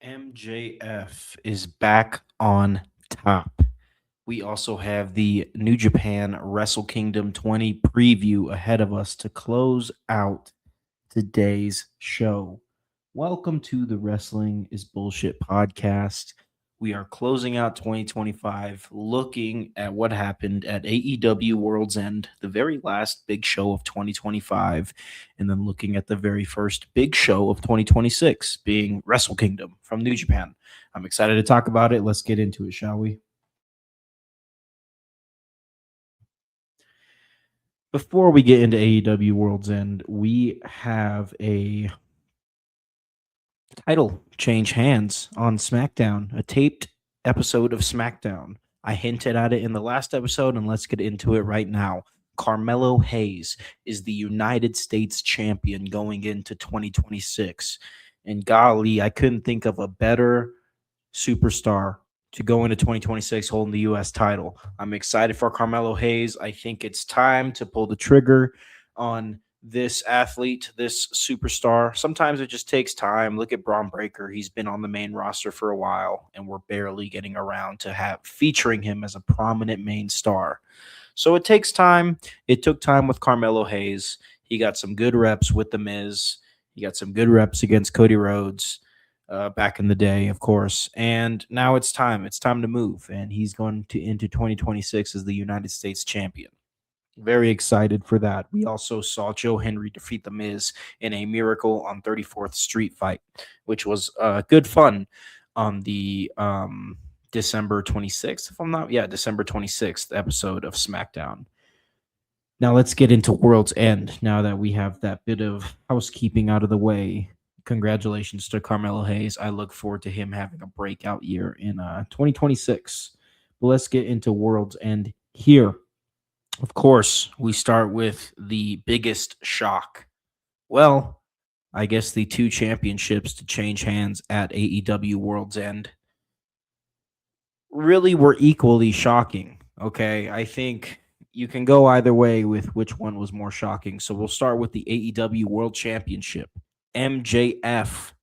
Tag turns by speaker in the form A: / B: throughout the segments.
A: MJF is back on top. We also have the New Japan Wrestle Kingdom 20 preview ahead of us to close out today's show. Welcome to the Wrestling is Bullshit podcast. We are closing out 2025, looking at what happened at AEW World's End, the very last big show of 2025, and then looking at the very first big show of 2026, being Wrestle Kingdom from New Japan. I'm excited to talk about it. Let's get into it, shall we? Before we get into AEW World's End, we have a title change hands on SmackDown, a taped episode of SmackDown. I hinted at it in the last episode, and let's get into it right now. Carmelo Hayes is the United States champion going into 2026. And golly, I couldn't think of a better superstar to go into 2026 holding the U.S. title. I'm excited for Carmelo Hayes. I think it's time to pull the trigger on this athlete, this superstar. Sometimes it just takes time. Look at Braun Breaker. He's been on the main roster for a while, and we're barely getting around to featuring him as a prominent main star. So it takes time. It took time with Carmelo Hayes. He got some good reps with The Miz. He got some good reps against Cody Rhodes back in the day, of course. And now it's time. It's time to move. And he's going to into 2026 as the United States champion. Very excited for that. We also saw Joe Henry defeat The Miz in a Miracle on 34th Street fight, which was good fun on the December 26th, if I'm not, yeah, December 26th episode of SmackDown. Now let's get into World's End now that we have that bit of housekeeping out of the way. Congratulations to Carmelo Hayes. I look forward to him having a breakout year in 2026. But let's get into World's End here. Of course, we start with the biggest shock. Well, I guess the two championships to change hands at AEW World's End really were equally shocking. Okay, I think you can go either way with which one was more shocking. So we'll start with the AEW World Championship. MJF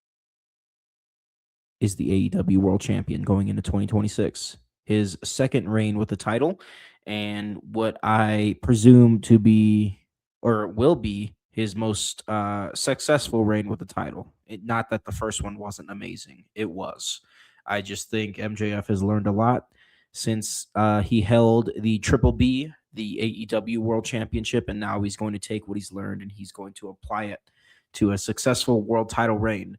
A: is the AEW World Champion going into 2026. His second reign with the title, and what I presume to be or will be his most successful reign with the title. Not that the first one wasn't amazing. It was. I just think MJF has learned a lot since he held the Triple B, the AEW World Championship, and now he's going to take what he's learned and he's going to apply it to a successful world title reign,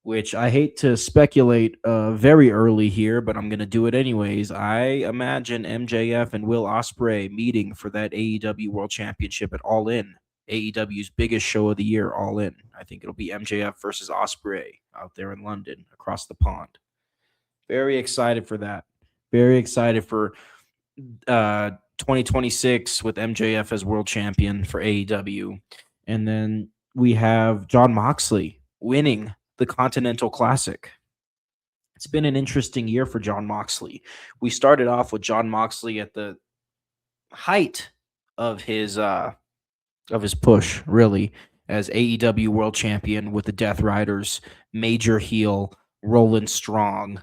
A: which I hate to speculate very early here, but I'm going to do it anyways. I imagine MJF and Will Ospreay meeting for that AEW World Championship at All In, AEW's biggest show of the year, All In. I think it'll be MJF versus Ospreay out there in London, across the pond. Very excited for that. Very excited for 2026 with MJF as world champion for AEW. And then we have Jon Moxley winning the Continental Classic. It's been an interesting year for Jon Moxley. We started off with Jon Moxley at the height of his push, really, as AEW World Champion with the Death Riders, major heel, Roland Strong.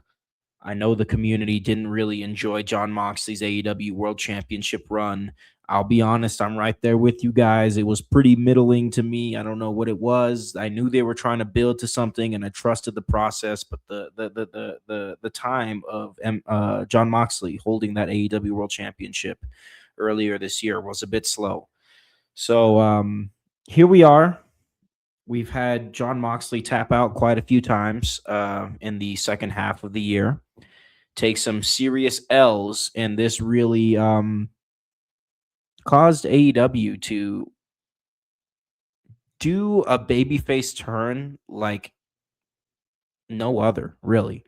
A: I know the community didn't really enjoy Jon Moxley's AEW World Championship run. I'll be honest, I'm right there with you guys. It was pretty middling to me. I don't know what it was. I knew they were trying to build to something, and I trusted the process. But the time of Jon Moxley holding that AEW World Championship earlier this year was a bit slow. So here we are. We've had Jon Moxley tap out quite a few times in the second half of the year, take some serious L's, and this really caused AEW to do a babyface turn like no other, really.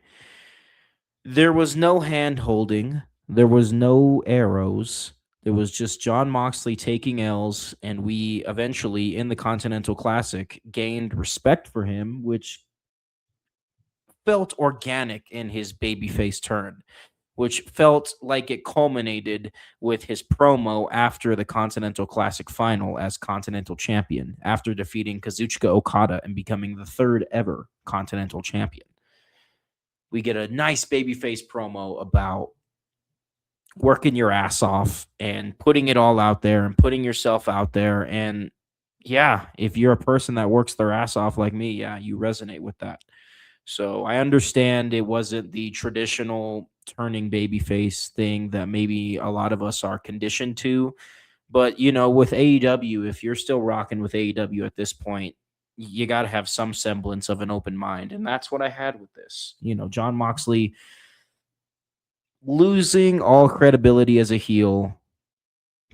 A: There was no hand holding, there was no arrows. It was just Jon Moxley taking L's, and we eventually, in the Continental Classic, gained respect for him, which felt organic in his babyface turn, which felt like it culminated with his promo after the Continental Classic final as Continental Champion, after defeating Kazuchika Okada and becoming the third ever Continental Champion. We get a nice babyface promo about working your ass off and putting it all out there and putting yourself out there. And yeah, if you're a person that works their ass off like me, yeah, you resonate with that. So I understand it wasn't the traditional turning babyface thing that maybe a lot of us are conditioned to. But, with AEW, if you're still rocking with AEW at this point, you got to have some semblance of an open mind. And that's what I had with this. John Moxley losing all credibility as a heel,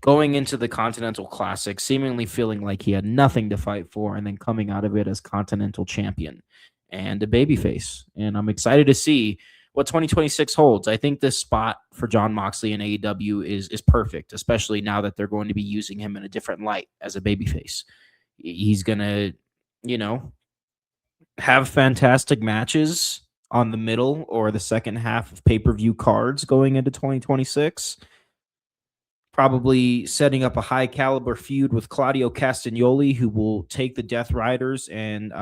A: going into the Continental Classic, seemingly feeling like he had nothing to fight for, and then coming out of it as Continental Champion and a babyface. And I'm excited to see what 2026 holds. I think this spot for John Moxley in AEW is perfect, especially now that they're going to be using him in a different light as a babyface. He's gonna, you know, have fantastic matches on the middle or the second half of pay-per-view cards going into 2026. Probably setting up a high caliber feud with Claudio Castagnoli, who will take the Death Riders and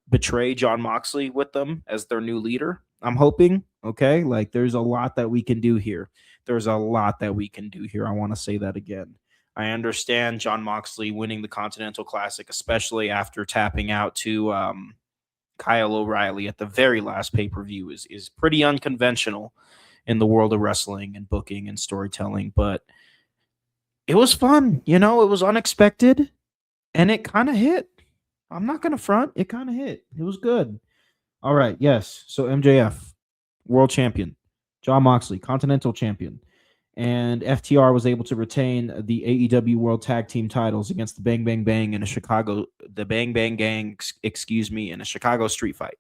A: betray John Moxley with them as their new leader. I'm hoping. Okay. Like there's a lot that we can do here. There's a lot that we can do here. I want to say that again. I understand John Moxley winning the Continental Classic, especially after tapping out to Kyle O'Reilly at the very last pay-per-view is pretty unconventional in the world of wrestling and booking and storytelling, but it was fun. It was unexpected and it kind of hit. I'm not going to front. It kind of hit. It was good. All right. Yes. So MJF, world champion. John Moxley, continental champion. And FTR was able to retain the AEW World Tag Team titles against the Bang Bang Bang in the Bang Bang Gang, in a Chicago street fight.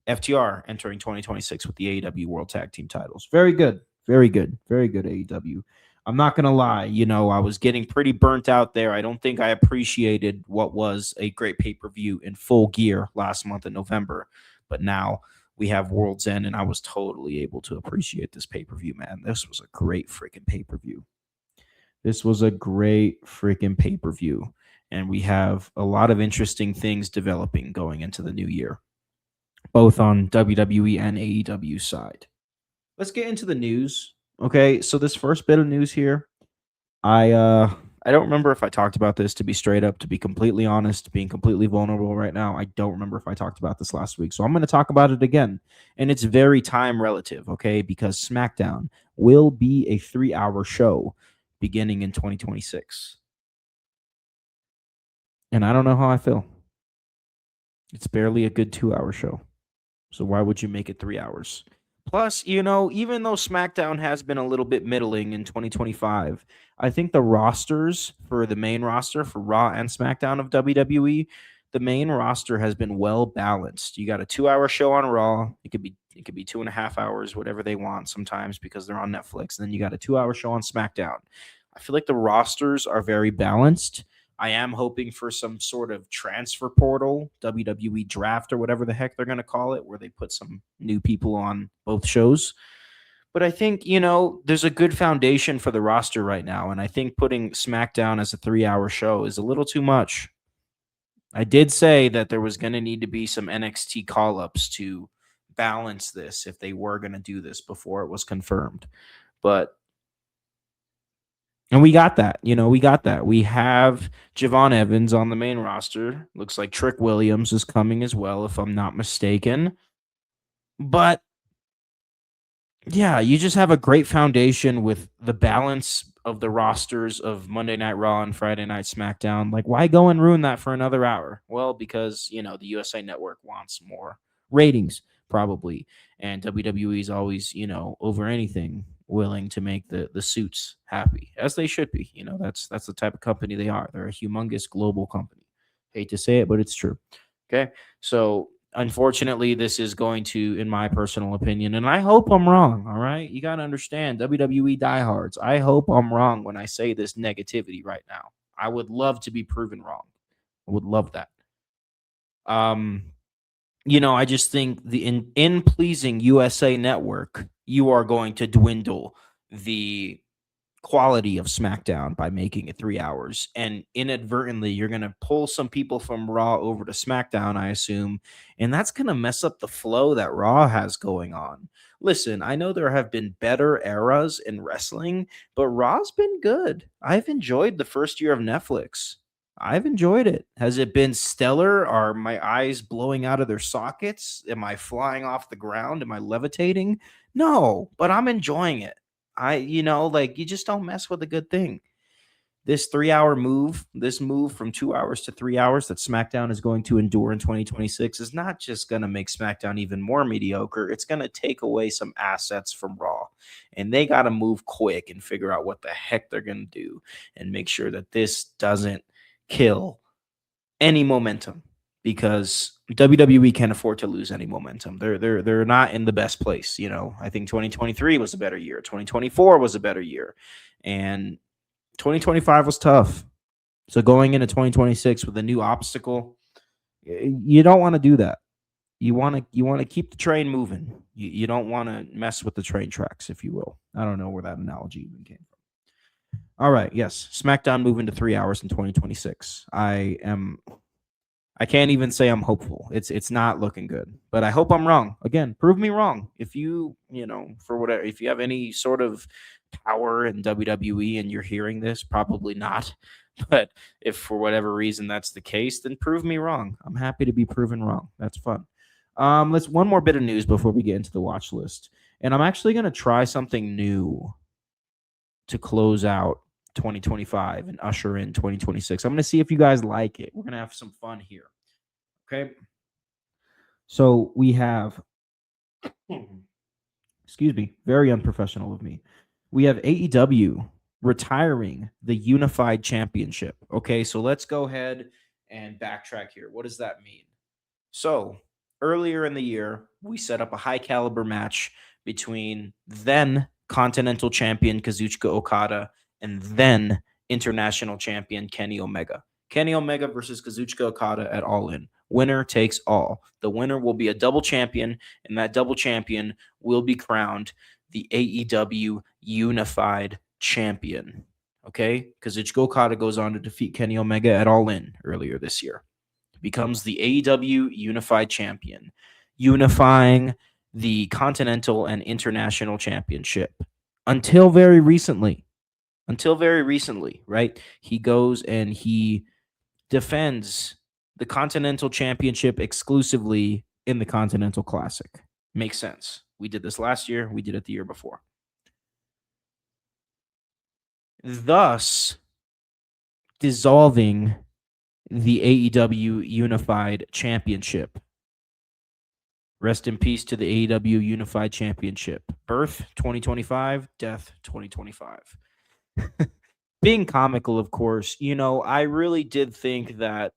A: FTR entering 2026 with the AEW World Tag Team titles. Very good. Very good. Very good AEW. I'm not going to lie. I was getting pretty burnt out there. I don't think I appreciated what was a great pay-per-view in Full Gear last month in November. But now we have World's End, and I was totally able to appreciate this pay-per-view, man. This was a great freaking pay-per-view. This was a great freaking pay-per-view. And we have a lot of interesting things developing going into the new year, both on WWE and AEW side. Let's get into the news. Okay, so this first bit of news here, I don't remember if I talked about this, to be straight up, to be completely honest, being completely vulnerable right now. I don't remember if I talked about this last week. So I'm going to talk about it again. And it's very time relative, okay? Because SmackDown will be a 3-hour show beginning in 2026. And I don't know how I feel. It's barely a good 2-hour show. So why would you make it 3 hours? Plus, even though SmackDown has been a little bit middling in 2025, I think the rosters for the main roster for Raw and SmackDown of WWE, the main roster has been well balanced. You got a 2-hour show on Raw. It could be 2.5 hours, whatever they want sometimes because they're on Netflix. And then you got a 2-hour show on SmackDown. I feel like the rosters are very balanced. I am hoping for some sort of transfer portal, WWE draft or whatever the heck they're going to call it, where they put some new people on both shows. But I think, there's a good foundation for the roster right now. And I think putting SmackDown as a 3-hour show is a little too much. I did say that there was going to need to be some NXT call-ups to balance this if they were going to do this before it was confirmed. And we got that. We got that. We have Javon Evans on the main roster. Looks like Trick Williams is coming as well, if I'm not mistaken. But yeah, you just have a great foundation with the balance of the rosters of Monday Night Raw and Friday Night SmackDown. Like, why go and ruin that for another hour? Well, because, the USA Network wants more ratings, probably. And WWE is always, over anything, willing to make the suits happy, as they should be. That's the type of company they are. They're a humongous global company. Hate to say it, but it's true. Okay. So unfortunately, this is going to, in my personal opinion, and I hope I'm wrong. All right. You got to understand, WWE diehards. I hope I'm wrong when I say this negativity right now. I would love to be proven wrong. I would love that. I just think in pleasing USA Network, you are going to dwindle the quality of SmackDown by making it 3 hours, and inadvertently you're going to pull some people from Raw over to SmackDown, I assume, and that's going to mess up the flow that Raw has going on. Listen, I know there have been better eras in wrestling, but Raw's been good. I've enjoyed the first year of Netflix. I've enjoyed it. Has it been stellar? Are my eyes blowing out of their sockets? Am I flying off the ground? Am I levitating? No, but I'm enjoying it. Like, you just don't mess with a good thing. This 3 hour move, this move from 2 hours to 3 hours that SmackDown is going to endure in 2026 is not just going to make SmackDown even more mediocre. It's going to take away some assets from Raw. And they got to move quick and figure out what the heck they're going to do and make sure that this doesn't kill any momentum, because WWE can't afford to lose any momentum. They're not in the best place. I think 2023 was a better year. 2024 was a better year. And 2025 was tough. So going into 2026 with a new obstacle, you don't want to do that. You want to keep the train moving. You don't want to mess with the train tracks, if you will. I don't know where that analogy even came from. All right, yes, SmackDown moving to 3 hours in 2026. I can't even say I'm hopeful. It's not looking good, but I hope I'm wrong. Again, prove me wrong. If for whatever, if you have any sort of power in WWE and you're hearing this, probably not. But if for whatever reason that's the case, then prove me wrong. I'm happy to be proven wrong. That's fun. Let's one more bit of news before we get into the watch list. And I'm actually going to try something new to close out 2025 and usher in 2026. I'm going to see if you guys like it. We're going to have some fun here. Okay. So we have, excuse me, very unprofessional of me. We have AEW retiring the Unified Championship. Okay. So let's go ahead and backtrack here. What does that mean? So earlier in the year, we set up a high caliber match between then Continental Champion Kazuchika Okada and then International Champion Kenny Omega. Kenny Omega versus Kazuchika Okada at All In. Winner takes all. The winner will be a double champion, and that double champion will be crowned the AEW Unified Champion. Okay? Kazuchika Okada goes on to defeat Kenny Omega at All In earlier this year. Becomes the AEW Unified Champion, unifying the Continental and International Championship until very recently, right? He goes and he defends the Continental Championship exclusively in the Continental Classic. Makes sense. We did this last year. We did it the year before. Thus, dissolving the AEW Unified Championship. Rest in peace to the AEW Unified Championship. Birth 2025, death 2025. Being comical, of course, I really did think that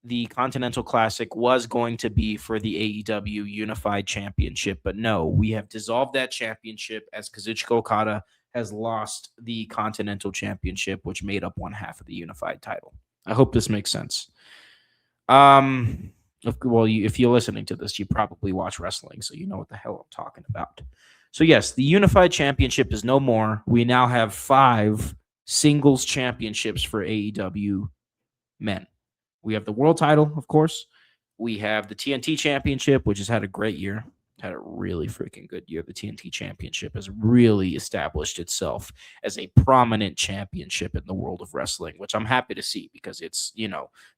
A: the Continental Classic was going to be for the AEW Unified Championship, but no, we have dissolved that championship as Kazuchika Okada has lost the Continental Championship, which made up one half of the Unified title. I hope this makes sense. If you're listening to this, you probably watch wrestling, so you know what the hell I'm talking about. So yes, the Unified Championship is no more. We now have 5 singles championships for AEW men. We have the world title, of course. We have the TNT Championship, which has had a great year. Had a really freaking good year. The TNT Championship has really established itself as a prominent championship in the world of wrestling, which I'm happy to see because it's,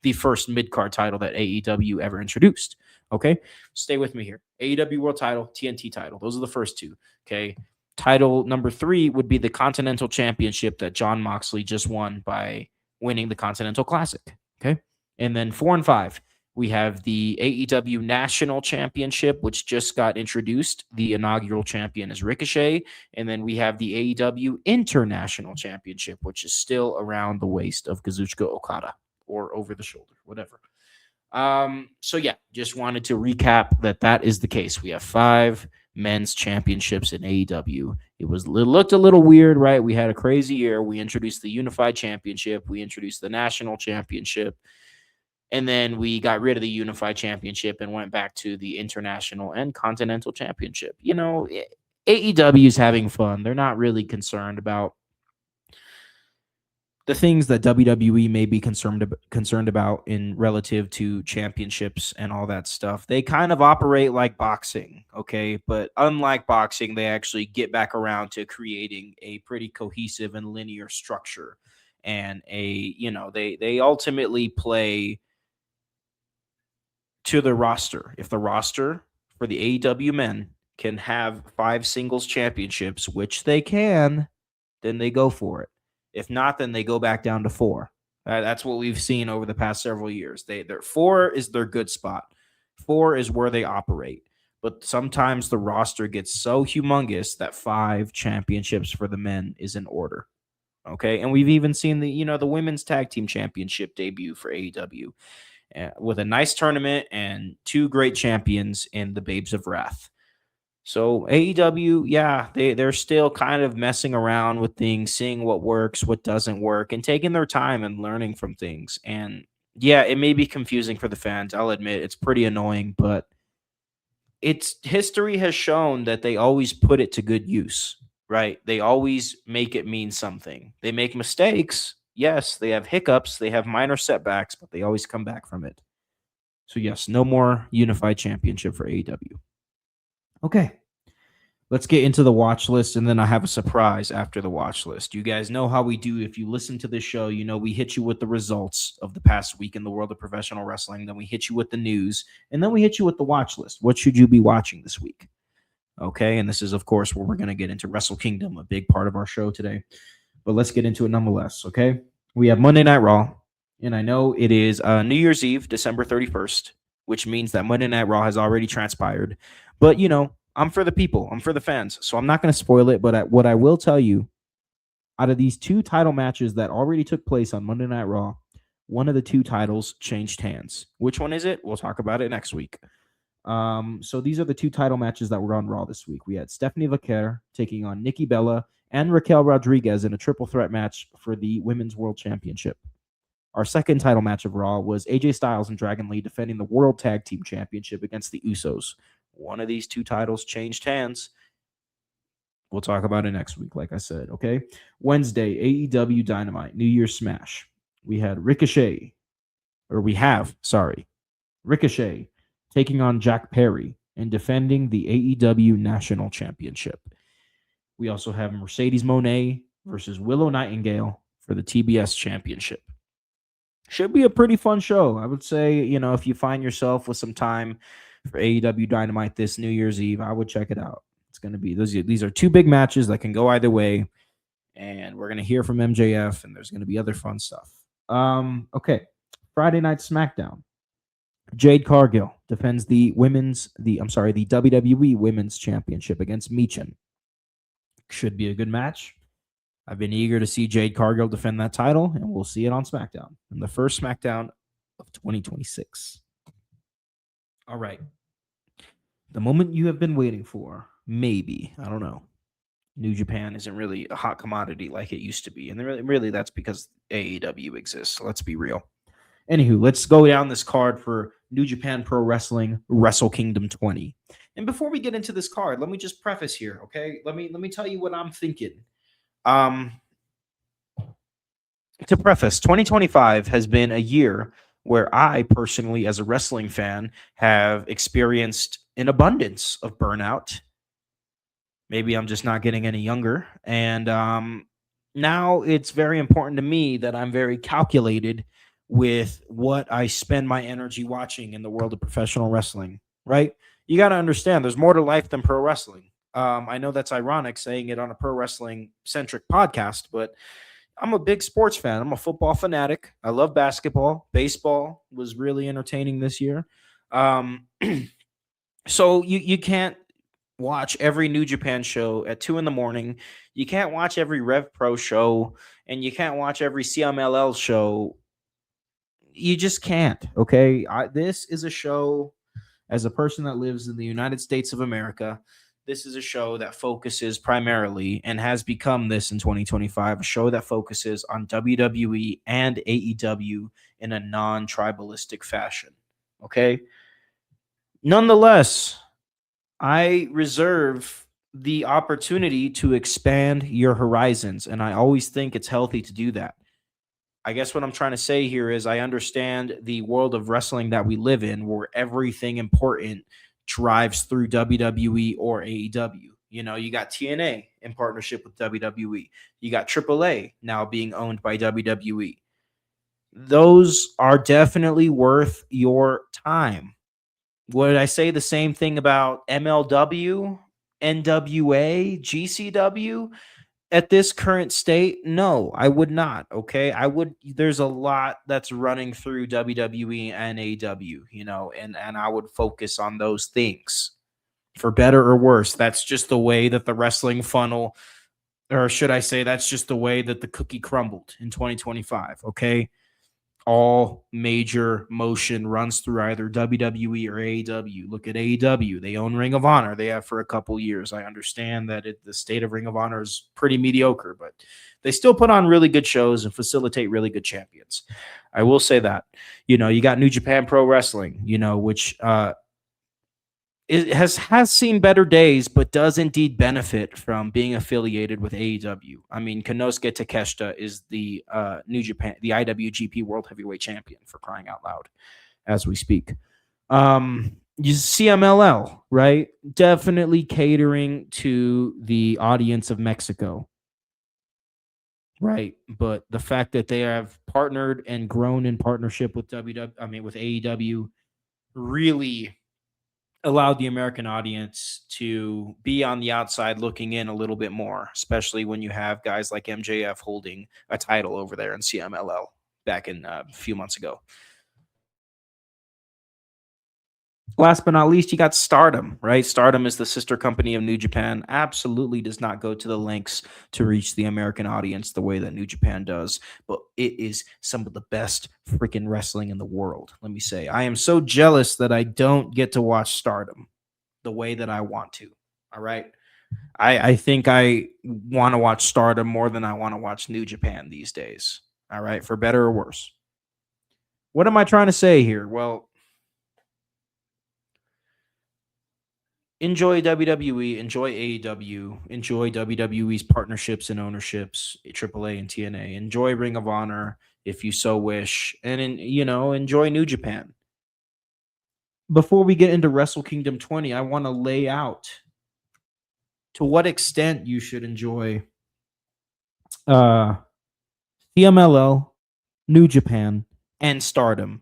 A: the first mid-card title that AEW ever introduced. Okay? Stay with me here. AEW World title, TNT title. Those are the first 2. Okay? Title number 3 would be the Continental Championship that Jon Moxley just won by winning the Continental Classic. Okay? And then 4 and 5. We have the AEW National Championship, which just got introduced. The inaugural champion is Ricochet. And then we have the AEW International Championship, which is still around the waist of Kazuchika Okada or over the shoulder, whatever. So yeah, just wanted to recap that is the case. We have 5 men's championships in AEW. It looked a little weird, right? We had a crazy year. We introduced the Unified Championship. We introduced the National Championship. And then we got rid of the Unified Championship and went back to the International and Continental Championship. AEW is having fun. They're not really concerned about the things that WWE may be concerned about in relative to championships and all that stuff. They kind of operate like boxing, okay? But unlike boxing, they actually get back around to creating a pretty cohesive and linear structure. And they ultimately play to the roster. If the roster for the AEW men can have 5 singles championships, which they can, then they go for it. If not, then they go back down to 4. That's what we've seen over the past several years. Their 4 is their good spot. 4 is where they operate. But sometimes the roster gets so humongous that 5 championships for the men is in order. Okay, and we've even seen the women's tag team championship debut for AEW with a nice tournament and 2 great champions in the Babes of Wrath. So AEW, yeah, they're still kind of messing around with things, seeing what works, what doesn't work, and taking their time and learning from things. And yeah, it may be confusing for the fans. I'll admit it's pretty annoying, but it's history has shown that they always put it to good use, right? They always make it mean something. They make mistakes. Yes, they have hiccups, they have minor setbacks, but they always come back from it. So yes, no more unified championship for AEW. Okay. Let's get into the watch list, and then I have a surprise after the watch list. You guys know how we do. If you listen to this show, you know we hit you with the results of the past week in the world of professional wrestling. Then we hit you with the news, and then we hit you with the watch list. What should you be watching this week? Okay, and this is, of course, where we're going to get into Wrestle Kingdom, a big part of our show today. But let's get into it nonetheless, okay? We have Monday Night Raw, and I know it is New Year's Eve, December 31st, which means that Monday Night Raw has already transpired. But, I'm for the people. I'm for the fans. So I'm not going to spoil it. But what I will tell you, out of these 2 title matches that already took place on Monday Night Raw, one of the 2 titles changed hands. Which one is it? We'll talk about it next week. So these are the 2 title matches that were on Raw this week. We had Stephanie Vaquer taking on Nikki Bella and Raquel Rodriguez in a triple threat match for the Women's World Championship. Our second title match of Raw was AJ Styles and Dragon Lee defending the World Tag Team Championship against the Usos. One of these 2 titles changed hands. We'll talk about it next week, like I said, okay? Wednesday, AEW Dynamite, New Year's Smash. We had Ricochet taking on Jack Perry and defending the AEW National Championship. We also have Mercedes Moné versus Willow Nightingale for the TBS Championship. Should be a pretty fun show. I would say, if you find yourself with some time for AEW Dynamite this New Year's Eve, I would check it out. It's going to be these are 2 big matches that can go either way, and we're going to hear from MJF, and there's going to be other fun stuff. Okay, Friday Night SmackDown. Jade Cargill defends the WWE Women's Championship against Michin. Should be a good match. I've been eager to see Jade Cargill defend that title, and we'll see it on SmackDown, in the first SmackDown of 2026. All right. The moment you have been waiting for, maybe, I don't know. New Japan isn't really a hot commodity like it used to be, and really that's because AEW exists. Let's be real. Anywho, let's go down this card for New Japan Pro Wrestling Wrestle Kingdom 20. And before we get into this card, let me just preface here, okay? Let me tell you what I'm thinking. To preface, 2025 has been a year where I personally, as a wrestling fan, have experienced an abundance of burnout. Maybe I'm just not getting any younger. And now it's very important to me that I'm very calculated with what I spend my energy watching in the world of professional wrestling, right? You got to understand there's more to life than pro wrestling. I know that's ironic saying it on a pro wrestling centric podcast, but I'm a big sports fan. I'm a football fanatic. I love basketball. Baseball was really entertaining this year. So you can't watch every New Japan show at 2 a.m. You can't watch every Rev Pro show, and you can't watch every CMLL show. You just can't, okay? This is a show, as a person that lives in the United States of America, this is a show that focuses primarily, and has become this in 2025, a show that focuses on WWE and AEW in a non-tribalistic fashion, okay? Nonetheless, I reserve the opportunity to expand your horizons, and I always think it's healthy to do that. I guess what I'm trying to say here is I understand the world of wrestling that we live in, where everything important drives through WWE or AEW. You know, you got TNA in partnership with WWE. You got AAA now being owned by WWE. Those are definitely worth your time. Would I say the same thing about MLW, NWA, GCW? At this current state, no, I would not. Okay. There's a lot that's running through WWE and AW, you know, and I would focus on those things for better or worse. That's just the way that the wrestling funnel, or should I say, that's just the way that the cookie crumbled in 2025. Okay. All major motion runs through either WWE or AEW. Look at AEW. They own Ring of Honor. They have for a couple years. I understand that the state of Ring of Honor is pretty mediocre, but they still put on really good shows and facilitate really good champions. I will say that. You know, you got New Japan Pro Wrestling, you know, which it has seen better days, but does indeed benefit from being affiliated with AEW. I mean, Konosuke Takeshita is the New Japan, the IWGP World Heavyweight Champion, for crying out loud, as we speak. You CMLL, right? Definitely catering to the audience of Mexico, right? But the fact that they have partnered and grown in partnership with with AEW, really allowed the American audience to be on the outside looking in a little bit more, especially when you have guys like MJF holding a title over there in CMLL back in a few months ago. Last but not least, you got Stardom, right? Stardom is the sister company of New Japan. Absolutely does not go to the lengths to reach the American audience the way that New Japan does, but it is some of the best freaking wrestling in the world. Let me say, I am so jealous that I don't get to watch Stardom the way that I want to. All right. I think I want to watch Stardom more than I want to watch New Japan these days. All right. For better or worse. What am I trying to say here? Well, enjoy WWE, enjoy AEW, enjoy WWE's partnerships and ownerships, AAA and TNA. Enjoy Ring of Honor if you so wish, and enjoy New Japan. Before we get into Wrestle Kingdom 20, I want to lay out to what extent you should enjoy CMLL, New Japan, and Stardom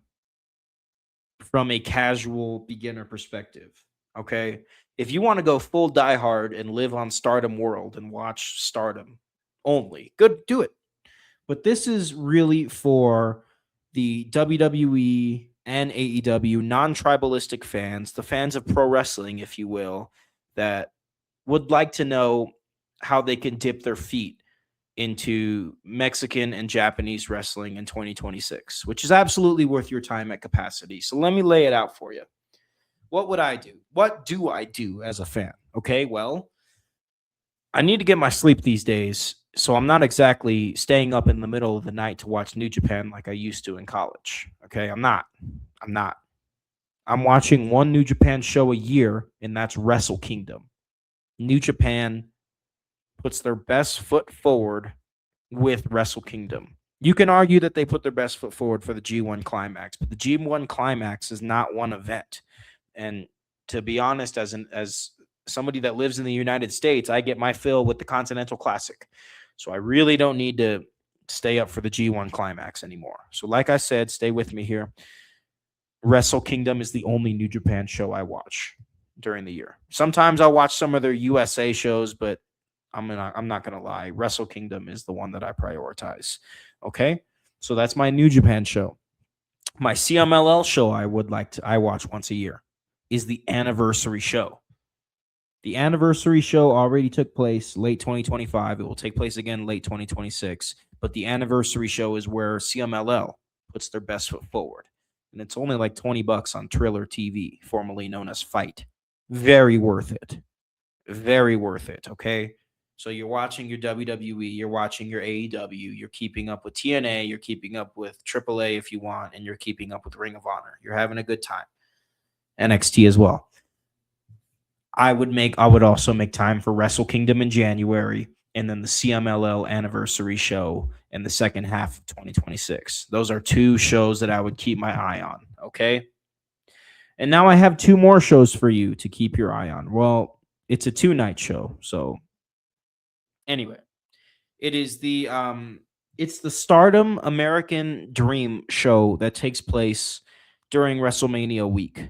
A: from a casual beginner perspective. Okay. If you want to go full diehard and live on Stardom World and watch Stardom only, good, do it. But this is really for the WWE and AEW non-tribalistic fans, the fans of pro wrestling, if you will, that would like to know how they can dip their feet into Mexican and Japanese wrestling in 2026, which is absolutely worth your time at capacity. So let me lay it out for you. What would I do? What do I do as a fan? Okay, well, I need to get my sleep these days, so I'm not exactly staying up in the middle of the night to watch New Japan like I used to in college. Okay, I'm not. I'm watching one New Japan show a year, and that's Wrestle Kingdom. New Japan puts their best foot forward with Wrestle Kingdom. You can argue that they put their best foot forward for the G1 Climax, but the G1 Climax is not one event. And to be honest, as somebody that lives in the United States, I get my fill with the Continental Classic. So I really don't need to stay up for the G1 Climax anymore. So like I said, stay with me here. Wrestle Kingdom is the only New Japan show I watch during the year. Sometimes I'll watch some of their USA shows, but I'm not going to lie. Wrestle Kingdom is the one that I prioritize. Okay? So that's my New Japan show. My CMLL show I watch once a year is the anniversary show. The anniversary show already took place late 2025. It will take place again late 2026. But the anniversary show is where CMLL puts their best foot forward. And it's only like $20 on Triller TV, formerly known as Fight. Very worth it. Very worth it, okay? So you're watching your WWE, you're watching your AEW, you're keeping up with TNA, you're keeping up with AAA if you want, and you're keeping up with Ring of Honor. You're having a good time. NXT as well. I would also make time for Wrestle Kingdom in January and then the CMLL anniversary show in the second half of 2026. Those are 2 shows that I would keep my eye on, okay? And now I have 2 more shows for you to keep your eye on. Well, it's a 2-night show, so anyway, it is it's the Stardom American Dream show that takes place during WrestleMania week.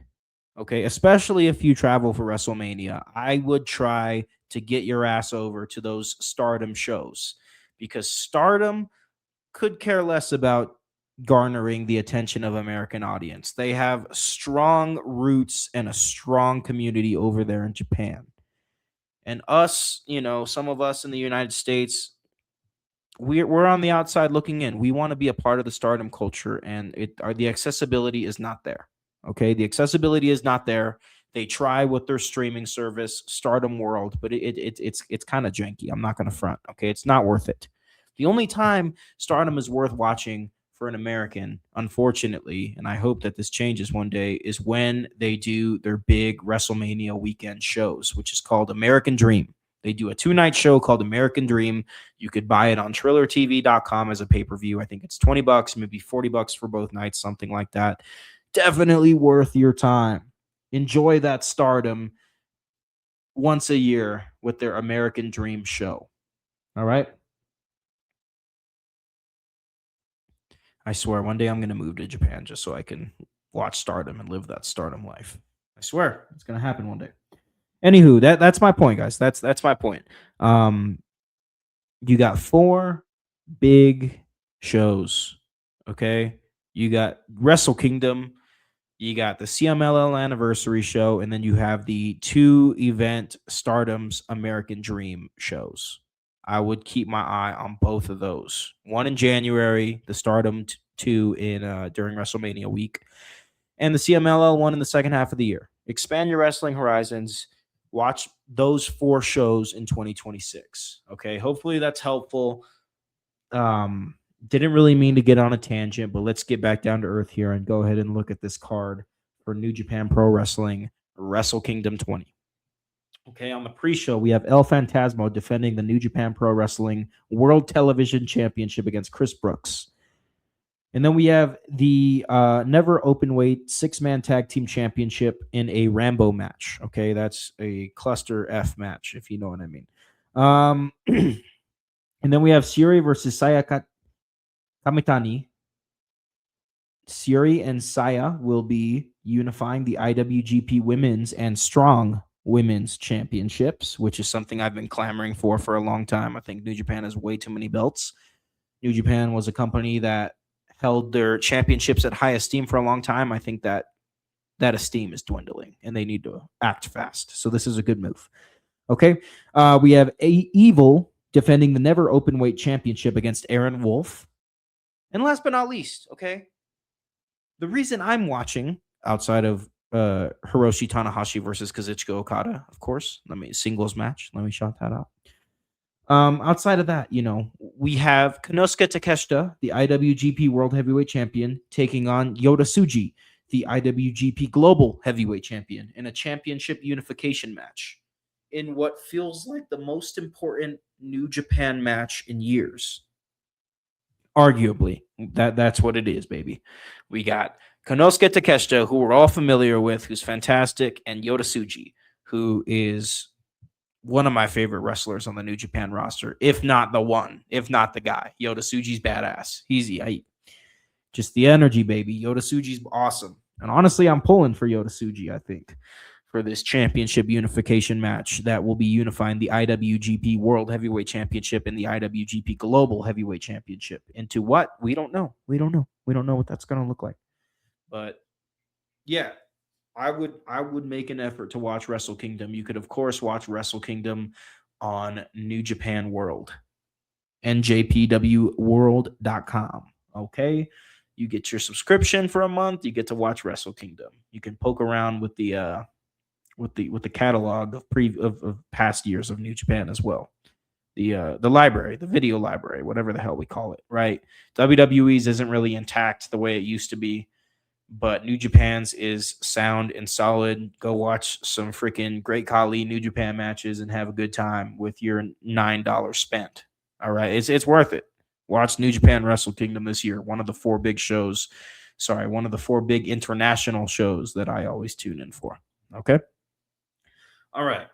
A: Okay, especially if you travel for WrestleMania, I would try to get your ass over to those Stardom shows because Stardom could care less about garnering the attention of American audience. They have strong roots and a strong community over there in Japan. And us, some of us in the United States, we're on the outside looking in. We want to be a part of the Stardom culture, and the accessibility is not there. Okay, the accessibility is not there. They try with their streaming service, Stardom World, but it's kind of janky. I'm not going to front. Okay, it's not worth it. The only time Stardom is worth watching for an American, unfortunately, and I hope that this changes one day, is when they do their big WrestleMania weekend shows, which is called American Dream. They do a 2-night show called American Dream. You could buy it on TrillerTV.com as a pay-per-view. I think it's $20, maybe $40 for both nights, something like that. Definitely worth your time. Enjoy that Stardom once a year with their American Dream show. All right? I swear, one day I'm going to move to Japan just so I can watch Stardom and live that Stardom life. I swear, it's going to happen one day. Anywho, that's my point, guys. That's my point. You got 4 big shows. Okay, you got Wrestle Kingdom, you got the CMLL anniversary show, and then you have the 2 event Stardom's American Dream shows. I would keep my eye on both of those. One in January, the Stardom 2 in during WrestleMania week, and the CMLL one in the second half of the year. Expand your wrestling horizons. Watch those 4 shows in 2026. Okay, hopefully that's helpful. Didn't really mean to get on a tangent, but let's get back down to earth here and go ahead and look at this card for New Japan Pro Wrestling Wrestle Kingdom 20. Okay, on the pre-show, we have El Phantasmo defending the New Japan Pro Wrestling World Television Championship against Chris Brooks. And then we have the Never Openweight 6-man tag team championship in a Rambo match. Okay, that's a cluster F match, if you know what I mean. And then we have Syuri versus Saya Kamitani. Syuri and Saya will be unifying the IWGP Women's and Strong Women's Championships, which is something I've been clamoring for a long time. I think New Japan has way too many belts. New Japan was a company that held their championships at high esteem for a long time. I think that esteem is dwindling, and they need to act fast. So this is a good move. Okay, we have Evil defending the Never Openweight Championship against Aaron Wolf. And last but not least, okay, the reason I'm watching outside of Hiroshi Tanahashi versus Kazuchika Okada, of course, singles match. Let me shout that out. Outside of that, we have Konosuke Takeshita, the IWGP World Heavyweight Champion, taking on Yota Tsuji, the IWGP Global Heavyweight Champion, in a championship unification match in what feels like the most important New Japan match in years. Arguably, that's what it is, baby. We got Konosuke Takeshita, who we're all familiar with, who's fantastic, and Yota Tsuji, who is one of my favorite wrestlers on the New Japan roster, if not the one, if not the guy. Yota Tsuji's badass. Just the energy, baby. Yota Tsuji's awesome. And honestly, I'm pulling for Yota Tsuji, I think, for this championship unification match that will be unifying the IWGP World Heavyweight Championship and the IWGP Global Heavyweight Championship into what? We don't know. We don't know what that's going to look like. But yeah, I would make an effort to watch Wrestle Kingdom. You could, of course, watch Wrestle Kingdom on New Japan World, NJPW Okay, you get your subscription for a month. You get to watch Wrestle Kingdom. You can poke around with the catalog of past years of New Japan as well. The library, the video library, whatever the hell we call it, right? WWE's isn't really intact the way it used to be. but New Japan's is sound and solid. Go watch some freaking Great Khali New Japan matches and have a good time with your $9 spent. All right, it's worth it. Watch New Japan Wrestle Kingdom this year. One of the four big shows. Sorry, one of the four big international shows that I always tune in for. Okay. All right.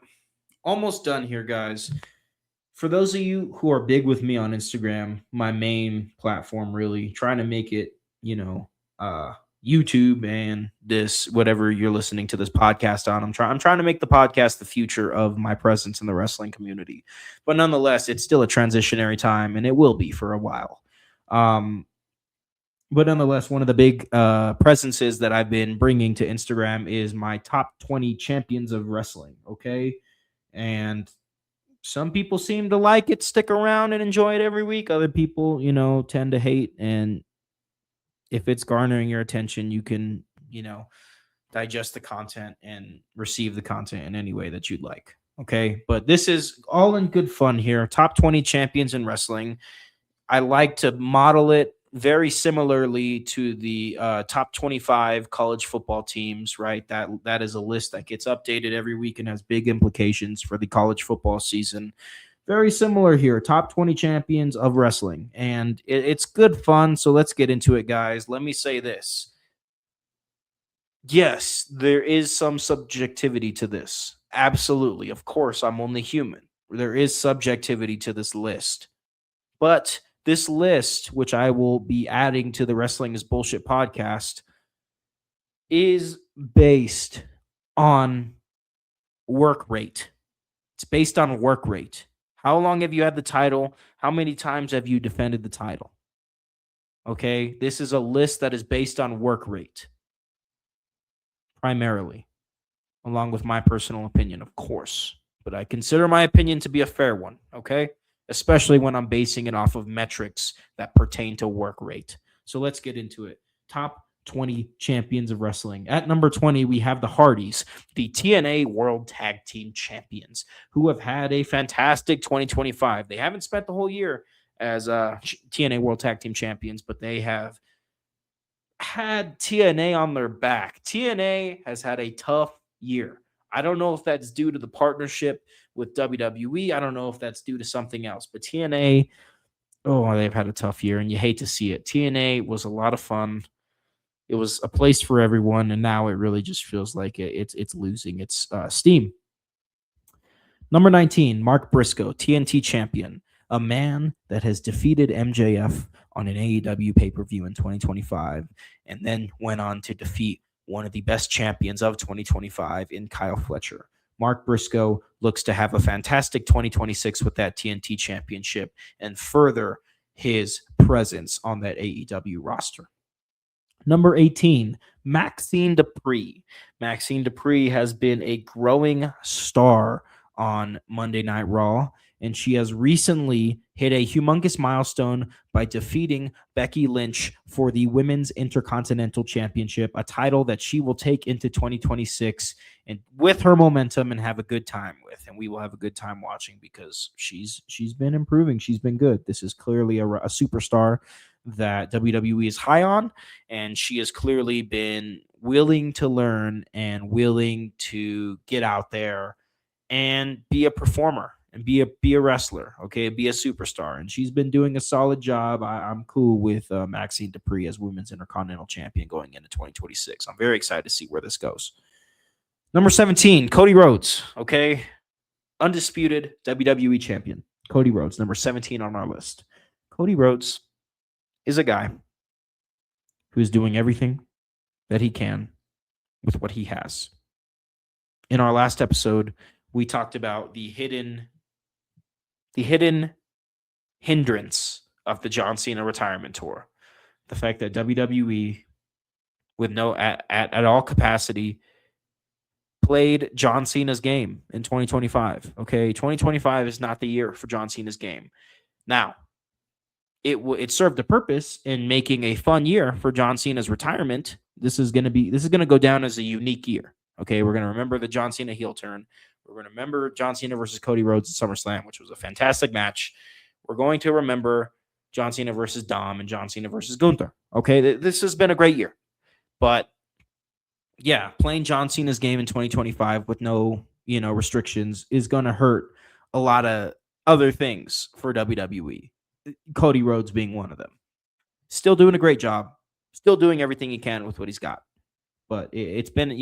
A: Almost done here, guys. For those of you who are big with me on Instagram, my main platform, really trying to make it, YouTube and this whatever you're listening to this podcast on. I'm trying to make the podcast the future of my presence in the wrestling community. But nonetheless, it's still a transitionary time, and it will be for a while. But nonetheless, one of the big presences that I've been bringing to Instagram is my top 20 champions of wrestling. Okay, and some people seem to like it, stick around and enjoy it every week. Other people, tend to hate. And if it's garnering your attention, you can, digest the content and receive the content in any way that you'd like. Okay. But this is all in good fun here. Top 20 champions in wrestling. I like to model it very similarly to the top 25 college football teams, right? That is a list that gets updated every week and has big implications for the college football season. Very similar here, top 20 champions of wrestling. And it's good fun, so let's get into it, guys. Let me say this. Yes, there is some subjectivity to this. Absolutely. Of course, I'm only human. There is subjectivity to this list. But this list, which I will be adding to the Wrestling is Bullshit podcast, is based on work rate. It's based on work rate. How long have you had the title? How many times have you defended the title? Okay, this is a list that is based on work rate, primarily, along with my personal opinion, of course. But I consider my opinion to be a fair one, okay? Especially when I'm basing it off of metrics that pertain to work rate. So let's get into it. Top 20 champions of wrestling. At number 20, we have the Hardys, the TNA World Tag Team Champions, who have had a fantastic 2025. They haven't spent the whole year as TNA World Tag Team Champions, but they have had TNA on their back. TNA has had a tough year. I don't know if that's due to the partnership with WWE. I don't know if that's due to something else, but TNA, they've had a tough year, and you hate to see it. TNA was a lot of fun. It was a place for everyone, and now it really just feels like it's losing its steam. Number 19, Mark Briscoe, TNT champion, a man that has defeated MJF on an AEW pay-per-view in 2025, and then went on to defeat one of the best champions of 2025 in Kyle Fletcher. Mark Briscoe looks to have a fantastic 2026 with that TNT championship and further his presence on that AEW roster. Number 18, Maxine Dupree. Maxine Dupree has been a growing star on Monday Night Raw, and she has recently hit a humongous milestone by defeating Becky Lynch for the Women's Intercontinental Championship, a title that she will take into 2026 and with her momentum and have a good time with. And we will have a good time watching because she's been improving. She's been good. This is clearly a superstar that WWE is high on, and she has clearly been willing to learn and willing to get out there and be a performer and be a wrestler, okay, be a superstar. And she's been doing a solid job. I'm cool with Maxine Dupree as Women's Intercontinental Champion going into 2026. I'm very excited to see where this goes. Number 17, Cody Rhodes, okay, undisputed WWE champion. Cody Rhodes, number 17 on our list. Cody Rhodes is a guy who's doing everything that he can with what he has. In our last episode, we talked about the hidden hindrance of the John Cena retirement tour. The fact that WWE, with no at all capacity, played John Cena's game in 2025. Okay, 2025 is not the year for John Cena's game. Now, it served a purpose in making a fun year for John Cena's retirement. This is going to go down as a unique year. Okay, we're going to remember the John Cena heel turn. We're going to remember John Cena versus Cody Rhodes at SummerSlam, which was a fantastic match. We're going to remember John Cena versus Dom and John Cena versus Gunther. Okay, this has been a great year. But yeah, playing John Cena's game in 2025 with no, restrictions is going to hurt a lot of other things for WWE. Cody Rhodes being one of them. Still doing a great job. Still doing everything he can with what he's got. But it's been,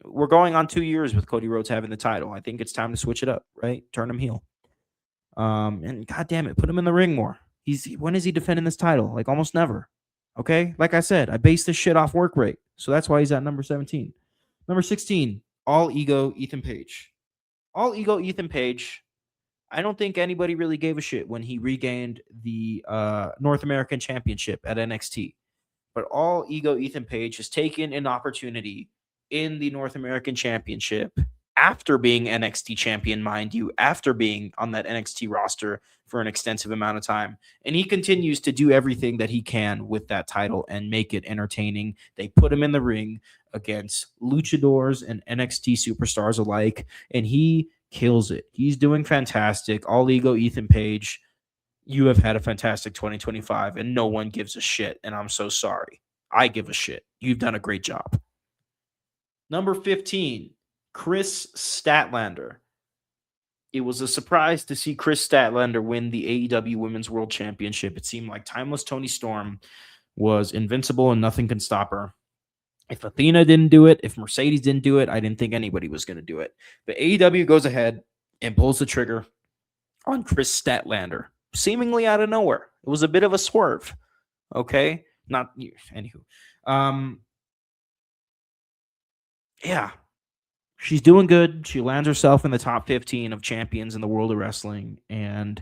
A: we're going on 2 years with Cody Rhodes having the title. I think it's time to switch it up, right? Turn him heel. And God damn it, put him in the ring more. When is he defending this title? Like almost never. Okay, like I said, I base this shit off work rate, so that's why he's at number 17. Number 16, all ego Ethan Page. All ego Ethan Page. I don't think anybody really gave a shit when he regained the North American Championship at NXT. But all ego Ethan Page has taken an opportunity in the North American Championship after being NXT champion, mind you, after being on that NXT roster for an extensive amount of time. And he continues to do everything that he can with that title and make it entertaining. They put him in the ring against luchadors and NXT superstars alike, and he kills it. He's doing fantastic. All ego Ethan Page. You have had a fantastic 2025, and no one gives a shit, and I'm so sorry. I give a shit. You've done a great job. Number 15, Chris Statlander. It was a surprise to see Chris Statlander win the AEW Women's World Championship. It seemed like timeless Toni Storm was invincible and nothing can stop her. If Athena didn't do it, if Mercedes didn't do it, I didn't think anybody was going to do it. But AEW goes ahead and pulls the trigger on Chris Statlander, seemingly out of nowhere. It was a bit of a swerve. Okay? Anywho. Yeah. She's doing good. She lands herself in the top 15 of champions in the world of wrestling. And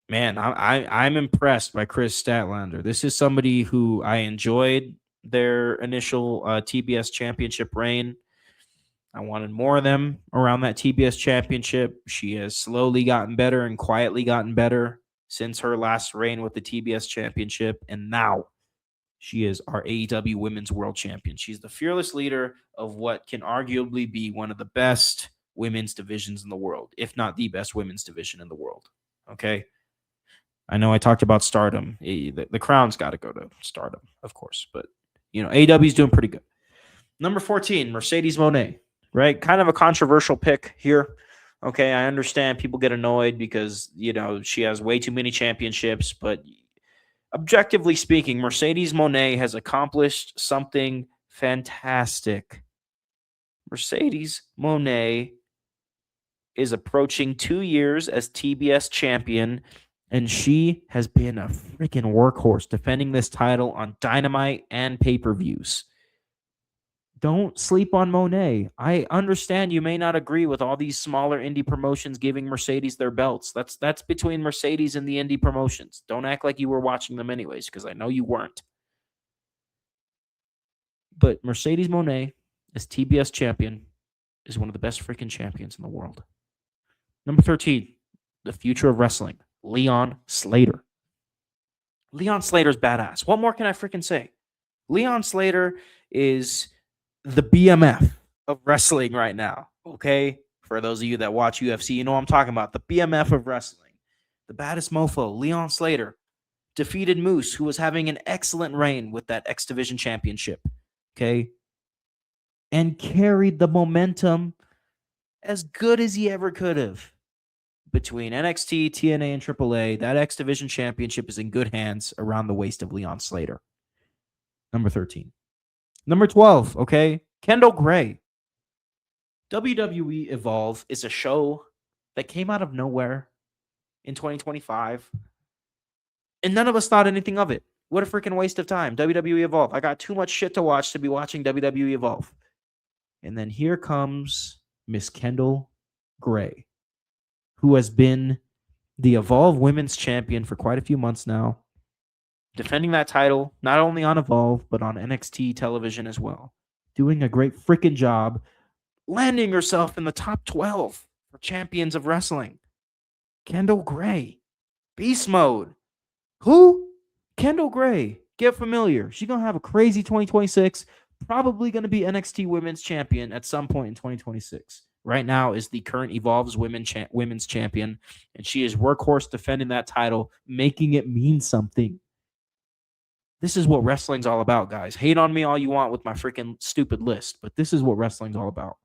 A: man, I'm impressed by Chris Statlander. This is somebody who I enjoyed their initial TBS championship reign. I wanted more of them around that TBS championship. She has slowly gotten better and quietly gotten better since her last reign with the TBS championship. And now she is our AEW Women's World Champion. She's the fearless leader of what can arguably be one of the best women's divisions in the world, if not the best women's division in the world. Okay? I know I talked about Stardom. The crown's got to go to Stardom, of course. But, AEW's doing pretty good. Number 14, Mercedes Moné. Right? Kind of a controversial pick here. Okay, I understand people get annoyed because, she has way too many championships, but objectively speaking, Mercedes Moné has accomplished something fantastic. Mercedes Moné is approaching 2 years as TBS champion, and she has been a freaking workhorse defending this title on Dynamite and pay-per-views. Don't sleep on Moné. I understand you may not agree with all these smaller indie promotions giving Mercedes their belts. That's between Mercedes and the indie promotions. Don't act like you were watching them anyways, because I know you weren't. But Mercedes Moné, as TBS champion, is one of the best freaking champions in the world. Number 13, the future of wrestling, Leon Slater. Leon Slater's badass. What more can I freaking say? Leon Slater is the BMF of wrestling right now, okay? For those of you that watch UFC, you know what I'm talking about. The BMF of wrestling. The baddest mofo, Leon Slater, defeated Moose, who was having an excellent reign with that X Division Championship, okay? And carried the momentum as good as he ever could have. Between NXT, TNA, and AAA, that X Division Championship is in good hands around the waist of Leon Slater. Number 13. Number 12, okay? Kendall Gray. WWE Evolve is a show that came out of nowhere in 2025, and none of us thought anything of it. What a freaking waste of time. WWE Evolve. I got too much shit to watch to be watching WWE Evolve. And then here comes Miss Kendall Gray, who has been the Evolve Women's Champion for quite a few months now, defending that title, not only on Evolve, but on NXT television as well. Doing a great freaking job, landing herself in the top 12 for champions of wrestling. Kendall Gray. Beast mode. Who? Kendall Gray. Get familiar. She's going to have a crazy 2026. Probably going to be NXT Women's Champion at some point in 2026. Right now is the current Evolve's Women's Champion, and she is workhorse defending that title, making it mean something. This is what wrestling's all about, guys. Hate on me all you want with my freaking stupid list, but this is what wrestling's all about.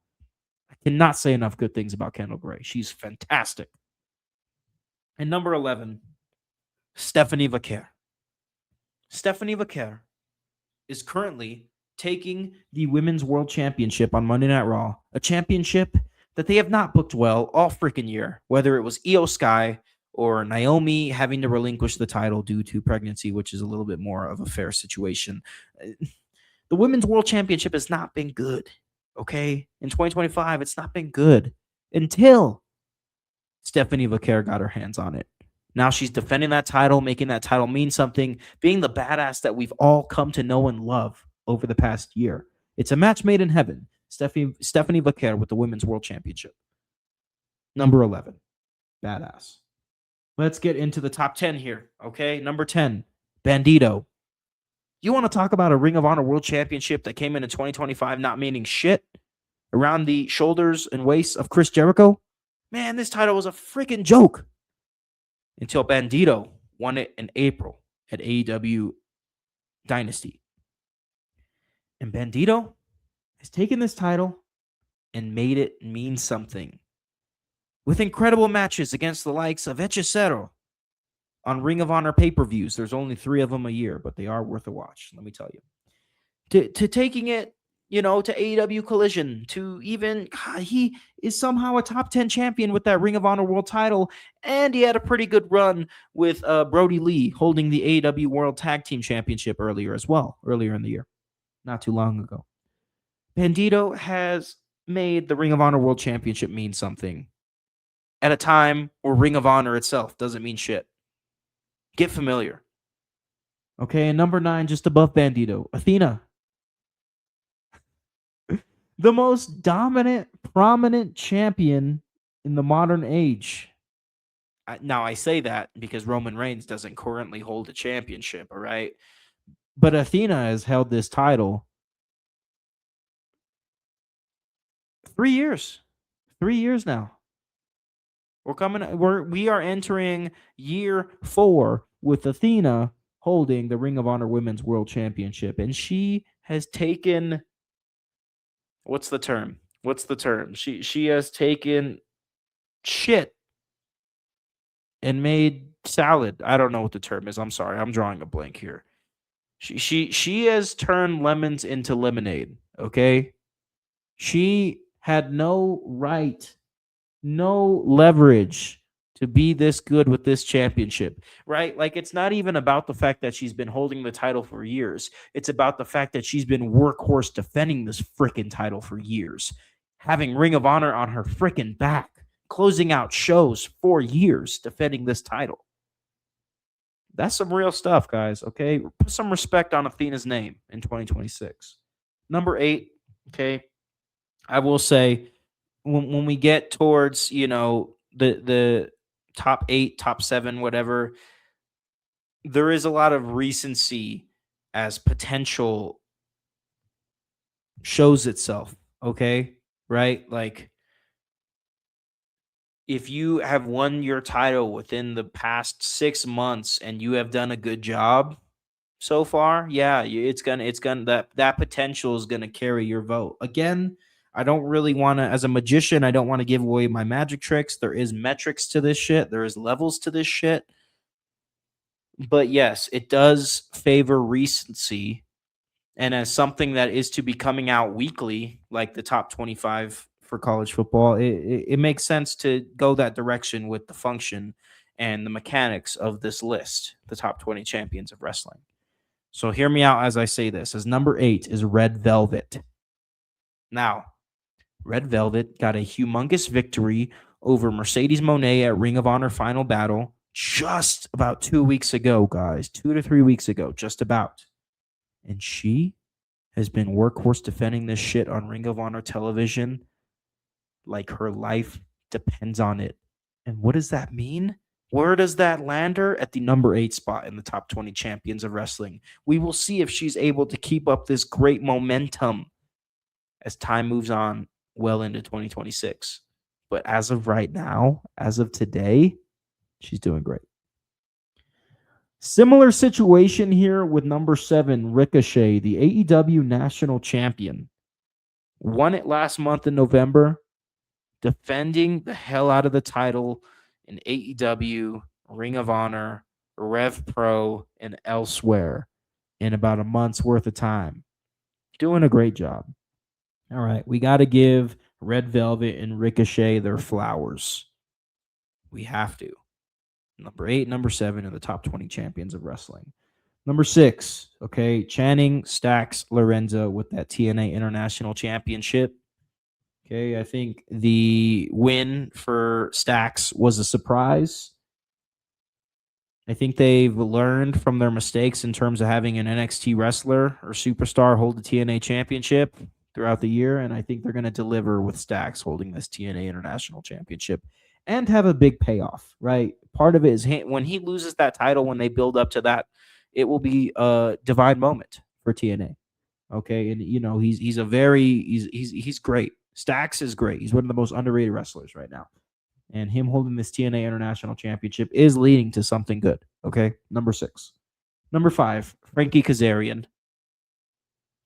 A: I cannot say enough good things about Kendall Gray. She's fantastic. And number 11, Stephanie Vaquer. Stephanie Vaquer is currently taking the Women's World Championship on Monday Night Raw, a championship that they have not booked well all freaking year, whether it was Io Sky or Naomi having to relinquish the title due to pregnancy, which is a little bit more of a fair situation. The Women's World Championship has not been good, okay? In 2025, it's not been good until Stephanie Vaquer got her hands on it. Now she's defending that title, making that title mean something, being the badass that we've all come to know and love over the past year. It's a match made in heaven. Stephanie Vaquer with the Women's World Championship. Number 11. Badass. Let's get into the top 10 here, okay? Number 10, Bandito. You want to talk about a Ring of Honor World Championship that came in 2025 not meaning shit around the shoulders and waists of Chris Jericho? Man, this title was a freaking joke until Bandito won it in April at AEW Dynasty. And Bandito has taken this title and made it mean something with incredible matches against the likes of Hechicero on Ring of Honor pay-per-views. There's only 3 of them a year, but they are worth a watch, let me tell you. To taking it, to AEW Collision, to even, he is somehow a top 10 champion with that Ring of Honor World title, and he had a pretty good run with Brody Lee holding the AEW World Tag Team Championship earlier in the year, not too long ago. Bandito has made the Ring of Honor World Championship mean something at a time where Ring of Honor itself doesn't mean shit. Get familiar. Okay, and number 9, just above Bandito, Athena. The most dominant, prominent champion in the modern age. Now, I say that because Roman Reigns doesn't currently hold a championship, all right? But Athena has held this title 3 years. 3 years now. We are entering year 4 with Athena holding the Ring of Honor Women's World Championship. And she has taken, what's the term? She has taken shit and made salad. I don't know what the term is. I'm sorry. I'm drawing a blank here. She has turned lemons into lemonade, okay? She had no right, no leverage to be this good with this championship, right? Like, it's not even about the fact that she's been holding the title for years. It's about the fact that she's been workhorse defending this freaking title for years, having Ring of Honor on her freaking back, closing out shows for years defending this title. That's some real stuff, guys, okay? Put some respect on Athena's name in 2026. Number 8, okay? I will say, when we get towards, the top 8, top 7, whatever, there is a lot of recency as potential shows itself, okay? Right? Like, if you have won your title within the past 6 months and you have done a good job so far, yeah, it's gonna that potential is gonna carry your vote. Again, I don't really want to, as a magician, I don't want to give away my magic tricks. There is metrics to this shit. There is levels to this shit. But yes, it does favor recency. And as something that is to be coming out weekly, like the top 25 for college football, it makes sense to go that direction with the function and the mechanics of this list, the top 20 champions of wrestling. So hear me out as I say this. As number 8 is Red Velvet. Now, Red Velvet got a humongous victory over Mercedes Moné at Ring of Honor Final Battle just about 2 weeks ago, guys. 2 to 3 weeks ago, just about. And she has been workhorse defending this shit on Ring of Honor television like her life depends on it. And what does that mean? Where does that land her? At the number 8 spot in the top 20 champions of wrestling. We will see if she's able to keep up this great momentum as time moves on well into 2026. But as of right now, as of today, she's doing great. Similar situation here with number 7, Ricochet, the AEW national champion. Won it last month in November, defending the hell out of the title in AEW, Ring of Honor, Rev Pro, and elsewhere in about a month's worth of time. Doing a great job. All right, we got to give Red Velvet and Ricochet their flowers. We have to. Number 8, number 7 are the top 20 champions of wrestling. Number 6, okay, Channing Stacks Lorenzo with that TNA International Championship. Okay, I think the win for Stacks was a surprise. I think they've learned from their mistakes in terms of having an NXT wrestler or superstar hold the TNA Championship throughout the year, and I think they're going to deliver with Stacks holding this TNA International Championship and have a big payoff, right? Part of it is when he loses that title, when they build up to that, it will be a divine moment for TNA. Okay, and you know he's great. Stacks is great. He's one of the most underrated wrestlers right now, and him holding this TNA International Championship is leading to something good. Okay, number 6, number 5, Frankie Kazarian.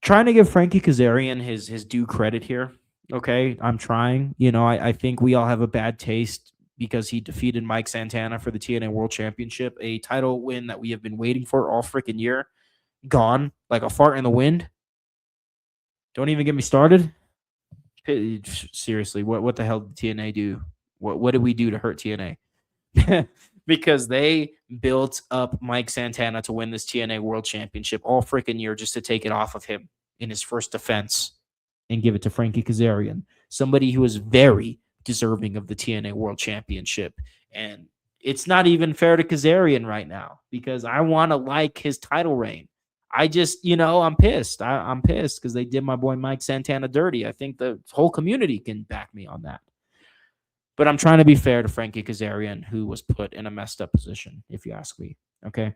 A: Trying to give Frankie Kazarian his due credit here. Okay, I'm trying. You know, I think we all have a bad taste because he defeated Mike Santana for the TNA World Championship, a title win that we have been waiting for all freaking year. Gone like a fart in the wind. Don't even get me started. Seriously, what the hell did TNA do? What did we do to hurt TNA? Because they built up Mike Santana to win this TNA World Championship all freaking year just to take it off of him in his first defense and give it to Frankie Kazarian, somebody who is very deserving of the TNA World Championship. And it's not even fair to Kazarian right now because I want to like his title reign. I just, I'm pissed. I'm pissed because they did my boy Mike Santana dirty. I think the whole community can back me on that. But I'm trying to be fair to Frankie Kazarian, who was put in a messed up position, if you ask me. Okay.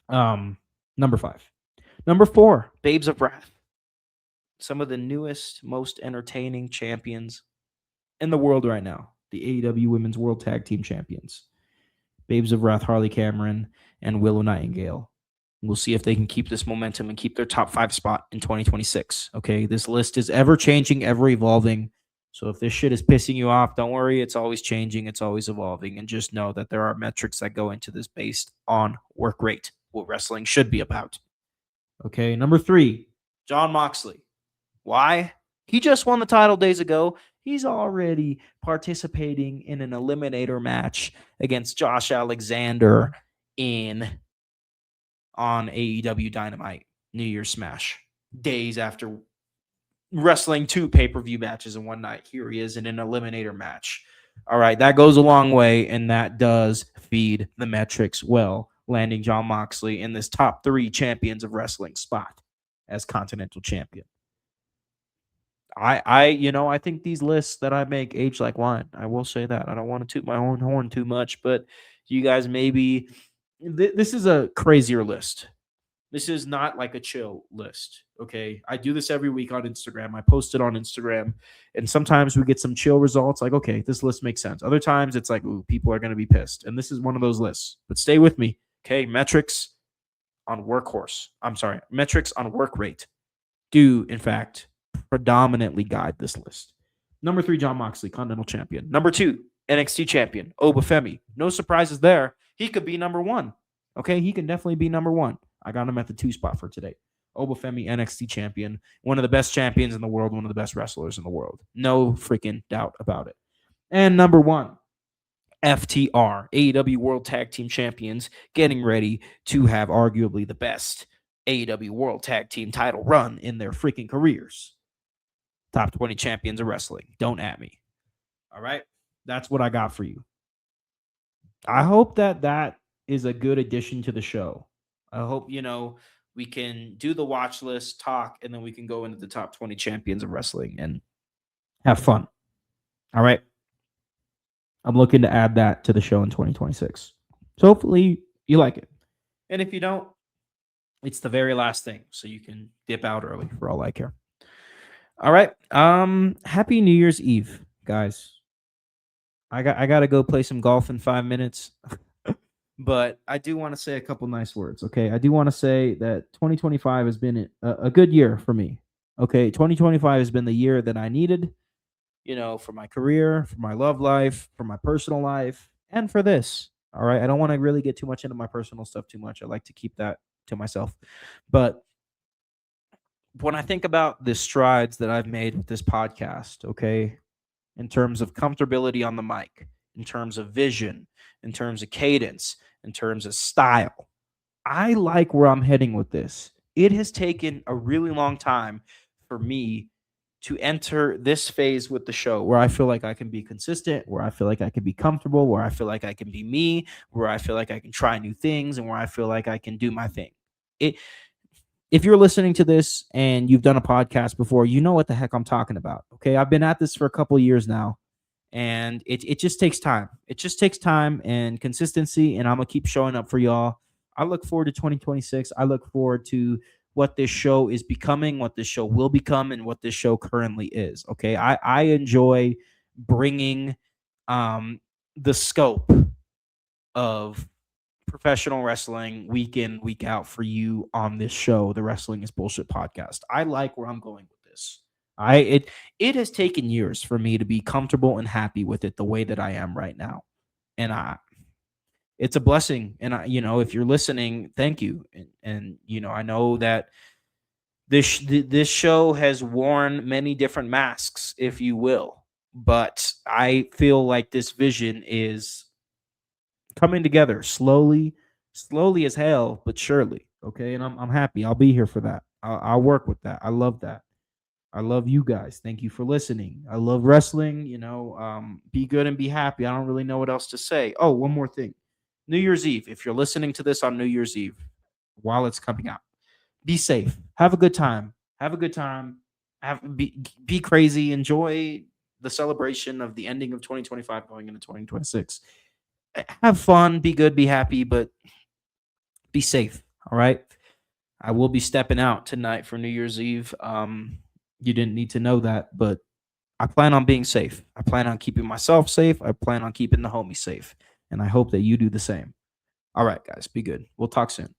A: Number 5. Number 4, Babes of Wrath. Some of the newest, most entertaining champions in the world right now. The AEW Women's World Tag Team Champions. Babes of Wrath, Harley Cameron, and Willow Nightingale. We'll see if they can keep this momentum and keep their top 5 spot in 2026. Okay. This list is ever changing, ever evolving. So if this shit is pissing you off, don't worry. It's always changing. It's always evolving. And just know that there are metrics that go into this based on work rate, what wrestling should be about. Okay, number 3, Jon Moxley. Why? He just won the title days ago. He's already participating in an eliminator match against Josh Alexander on AEW Dynamite New Year's Smash. Days after wrestling 2 pay-per-view matches in one night. Here he is in an eliminator match. All right, that goes a long way, and that does feed the metrics well, landing Jon Moxley in this top 3 champions of wrestling spot as Continental Champion. I think these lists that I make age like wine. I will say that. I don't want to toot my own horn too much, but you guys maybe this is a crazier list. This is not like a chill list, okay? I do this every week on Instagram. I post it on Instagram, and sometimes we get some chill results like, okay, this list makes sense. Other times it's like, ooh, people are going to be pissed, and this is one of those lists. But stay with me, okay? Metrics on metrics on work rate do, in fact, predominantly guide this list. Number 3, Jon Moxley, Continental Champion. Number 2, NXT Champion, Obafemi. No surprises there. He could be number 1, okay? He can definitely be number 1. I got him at the 2 spot for today. Obafemi, NXT champion, one of the best champions in the world, one of the best wrestlers in the world. No freaking doubt about it. And number 1, FTR, AEW World Tag Team Champions, getting ready to have arguably the best AEW World Tag Team title run in their freaking careers. Top 20 champions of wrestling. Don't at me. All right? That's what I got for you. I hope that is a good addition to the show. I hope, we can do the watch list, talk, and then we can go into the top 20 champions of wrestling and have fun. All right. I'm looking to add that to the show in 2026. So hopefully you like it. And if you don't, it's the very last thing. So you can dip out early for all I care. All right. Happy New Year's Eve, guys. I got to go play some golf in 5 minutes. But I do want to say a couple nice words. Okay. I do want to say that 2025 has been a good year for me. Okay. 2025 has been the year that I needed, for my career, for my love life, for my personal life, and for this. All right. I don't want to really get too much into my personal stuff too much. I like to keep that to myself. But when I think about the strides that I've made with this podcast, okay, in terms of comfortability on the mic, in terms of vision, in terms of cadence, in terms of style, I like where I'm heading with this. It has taken a really long time for me to enter this phase with the show where I feel like I can be consistent, where I feel like I can be comfortable, where I feel like I can be me, where I feel like I can try new things, and where I feel like I can do my thing. It If you're listening to this and you've done a podcast before, you know what the heck I'm talking about. Okay. I've been at this for a couple of years now, and it just takes time. It just takes time and consistency, and I'm going to keep showing up for y'all. I look forward to 2026. I look forward to what this show is becoming, what this show will become, and what this show currently is. Okay. I enjoy bringing the scope of professional wrestling week in, week out for you on this show, the Wrestling is Bullshit podcast. I like where I'm going with this. It has taken years for me to be comfortable and happy with it the way that I am right now. And it's a blessing. And if you're listening, thank you. And I know that this show has worn many different masks, if you will. But I feel like this vision is coming together slowly as hell, but surely. Okay. And I'm happy. I'll be here for that. I'll work with that. I love that. I love you guys. Thank you for listening. I love wrestling. Be good and be happy. I don't really know what else to say. Oh, one more thing. New Year's Eve. If you're listening to this on New Year's Eve while it's coming out, be safe. Have a good time. Have a good time. Be crazy. Enjoy the celebration of the ending of 2025 going into 2026. Have fun, be good, be happy, but be safe. All right. I will be stepping out tonight for New Year's Eve. You didn't need to know that, but I plan on being safe. I plan on keeping myself safe. I plan on keeping the homies safe. And I hope that you do the same. All right, guys, be good. We'll talk soon.